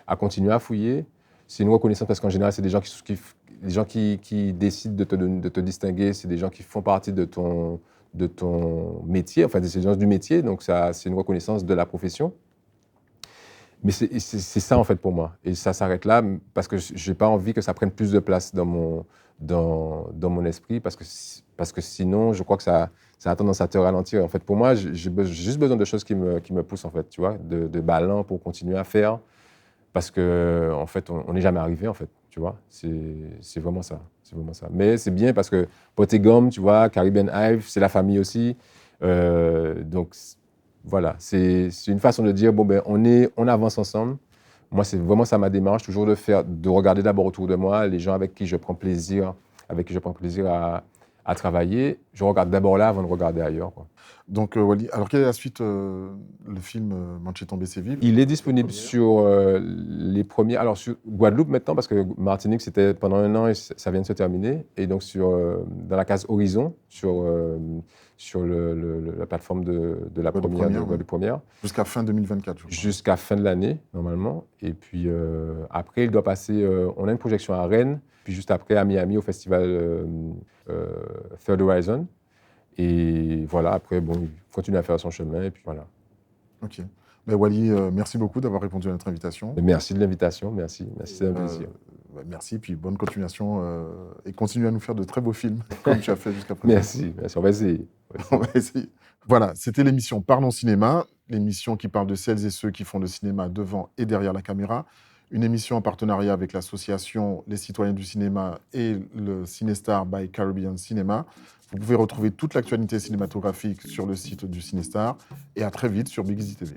à continuer à fouiller. C'est une reconnaissance parce qu'en général, c'est des gens des gens qui décident de te distinguer, c'est des gens qui font partie de ton métier, enfin des gens du métier, donc ça, c'est une reconnaissance de la profession. Mais c'est ça en fait pour moi. Et ça s'arrête là parce que je n'ai pas envie que ça prenne plus de place dans mon esprit parce que sinon, je crois que ça a tendance à te ralentir. En fait, pour moi, j'ai juste besoin de choses qui me poussent, en fait, tu vois, de ballons pour continuer à faire parce que en fait, on n'est jamais arrivé, en fait, tu vois. C'est vraiment ça. C'est vraiment ça. Mais c'est bien parce que Pot et Gomme, tu vois, Caribbean Hive, c'est la famille aussi. Donc, voilà, c'est une façon de dire, bon, ben, on avance ensemble. Moi, c'est vraiment ça ma démarche, toujours de regarder d'abord autour de moi les gens avec qui je prends plaisir à travailler. Je regarde d'abord là avant de regarder ailleurs, quoi. Donc, Wally, alors quelle est la suite? Le film Manché tombé Séville. Il est disponible sur les premiers. Alors, sur Guadeloupe maintenant, parce que Martinique, c'était pendant un an et ça vient de se terminer. Et donc, dans la case Horizon, sur la plateforme de la Guadeloupe première, de Première, ouais. Guadeloupe Première, Jusqu'à fin 2024, je crois. jusqu'à fin de l'année, normalement. Et puis, après, il doit passer. On a une projection à Rennes, puis juste après à Miami, au festival Third Horizon. Et voilà, après, bon, il continue à faire son chemin. Et puis voilà. Ok. Mais Wally, merci beaucoup d'avoir répondu à notre invitation. Et merci de l'invitation, merci, c'est un plaisir. Merci, puis bonne continuation et continue à nous faire de très beaux films comme tu as fait jusqu'à présent. Merci, on va essayer. On va essayer. Voilà, c'était l'émission Parlons Cinéma, l'émission qui parle de celles et ceux qui font le cinéma devant et derrière la caméra. Une émission en partenariat avec l'association Les Citoyens du Cinéma et le Cinestar by Caribbean Cinema. Vous pouvez retrouver toute l'actualité cinématographique sur le site du Cinestar et à très vite sur Big Easy TV.